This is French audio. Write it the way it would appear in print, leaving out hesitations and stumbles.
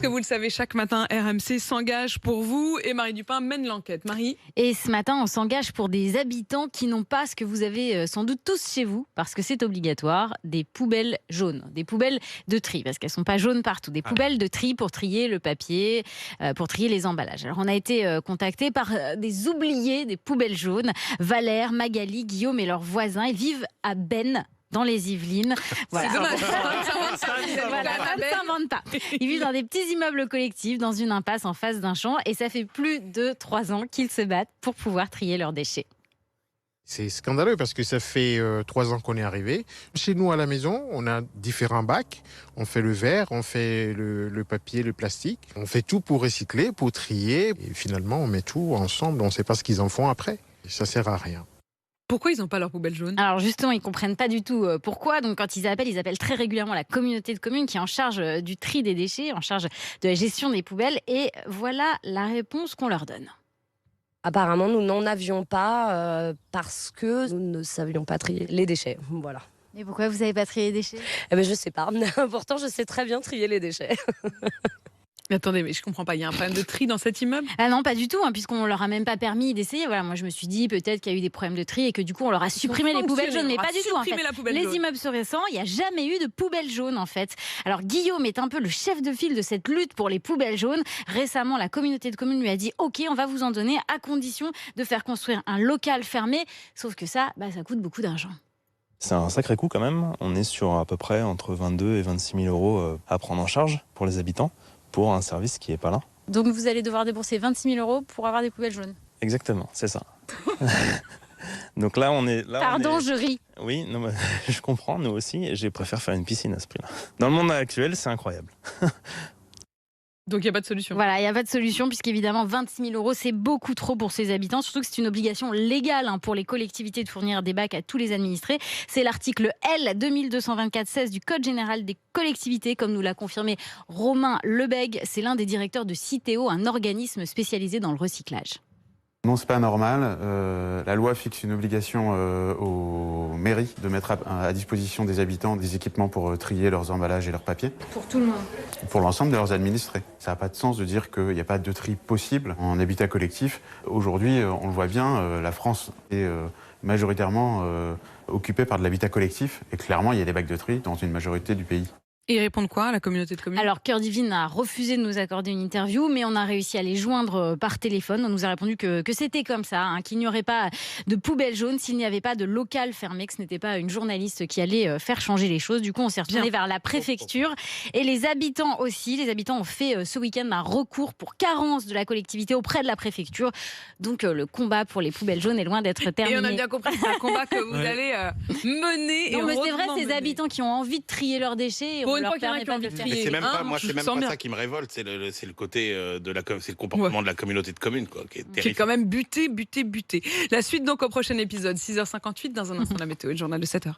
Que vous le savez, chaque matin, RMC s'engage pour vous et Marie Dupin mène l'enquête. Marie ? Et ce matin, on s'engage pour des habitants qui n'ont pas ce que vous avez sans doute tous chez vous, parce que c'est obligatoire, des poubelles jaunes, des poubelles de tri, parce qu'elles ne sont pas jaunes partout, des poubelles de tri pour trier le papier, pour trier les emballages. Alors on a été contactés par des oubliés des poubelles jaunes, Valère, Magali, Guillaume et leurs voisins. Ils vivent à Ben, dans les Yvelines. Voilà. C'est dommage, ça ne s'invente pas. Ils vivent dans des petits immeubles collectifs, dans une impasse en face d'un champ, et ça fait plus de 3 ans qu'ils se battent pour pouvoir trier leurs déchets. C'est scandaleux parce que ça fait 3 ans qu'on est arrivé. Chez nous à la maison, on a différents bacs. On fait le verre, on fait le papier, le plastique. On fait tout pour recycler, pour trier. Et finalement, on met tout ensemble. On ne sait pas ce qu'ils en font après. Et ça sert à rien. Pourquoi ils n'ont pas leur poubelle jaune ? Alors justement, ils ne comprennent pas du tout pourquoi. Donc quand ils appellent très régulièrement la communauté de communes qui est en charge du tri des déchets, en charge de la gestion des poubelles. Et voilà la réponse qu'on leur donne. Apparemment, nous n'en avions pas parce que nous ne savions pas trier les déchets. Voilà. Et pourquoi vous n'avez pas trié les déchets ? Eh ben, je sais pas. Pourtant, je sais très bien trier les déchets. Mais attendez, mais je comprends pas. Il y a un problème de tri dans cet immeuble ? Ah non, pas du tout, puisqu'on leur a même pas permis d'essayer. Voilà, moi je me suis dit peut-être qu'il y a eu des problèmes de tri et que du coup on leur a supprimé les poubelles jaunes, mais pas du tout. En fait. Les immeubles sont récents, il n'y a jamais eu de poubelles jaunes en fait. Alors Guillaume est un peu le chef de file de cette lutte pour les poubelles jaunes. Récemment, la communauté de communes lui a dit OK, on va vous en donner à condition de faire construire un local fermé. Sauf que ça coûte beaucoup d'argent. C'est un sacré coût quand même. On est sur à peu près entre 22 et 26 000 euros à prendre en charge pour les habitants, pour un service qui n'est pas là. Donc vous allez devoir débourser 26 000 euros pour avoir des poubelles jaunes. Exactement, c'est ça. Donc là, on est... Je ris. Oui, non, mais, je comprends, nous aussi, et je préfère faire une piscine à ce prix-là. Dans le monde actuel, c'est incroyable. Donc il n'y a pas de solution. Voilà, il n'y a pas de solution puisqu'évidemment 26 000 euros c'est beaucoup trop pour ces habitants, surtout que c'est une obligation légale pour les collectivités de fournir des bacs à tous les administrés. C'est l'article L 2224-16 du Code général des collectivités, comme nous l'a confirmé Romain Lebègue. C'est l'un des directeurs de Citeo, un organisme spécialisé dans le recyclage. Non, c'est pas normal. La loi fixe une obligation aux mairies de mettre à disposition des habitants des équipements pour trier leurs emballages et leurs papiers. Pour tout le monde. Pour l'ensemble de leurs administrés. Ça n'a pas de sens de dire qu'il n'y a pas de tri possible en habitat collectif. Aujourd'hui, on le voit bien, la France est majoritairement occupée par de l'habitat collectif. Et clairement, il y a des bacs de tri dans une majorité du pays. Et ils répondent quoi à la communauté de communes ? Alors, Cœur Divine a refusé de nous accorder une interview, mais on a réussi à les joindre par téléphone. On nous a répondu que c'était comme ça, qu'il n'y aurait pas de poubelle jaune s'il n'y avait pas de local fermé, que ce n'était pas une journaliste qui allait faire changer les choses. Du coup, on s'est retourné vers la préfecture. Et les habitants aussi. Les habitants ont fait ce week-end un recours pour carence de la collectivité auprès de la préfecture. Donc, le combat pour les poubelles jaunes est loin d'être terminé. Et on a bien compris que c'est un combat que vous allez mener. Non, mais c'est vrai, ces habitants qui ont envie de trier leurs déchets... Pour une fois qu'il y en a qui ont envie de trier. Mais c'est même pas, moi, c'est même pas ça qui me révolte, c'est le côté c'est le comportement de la communauté de communes, quoi, qui est terrible. Qui est quand même buté. La suite donc au prochain épisode, 6h58, dans un instant la météo et le journal de 7h.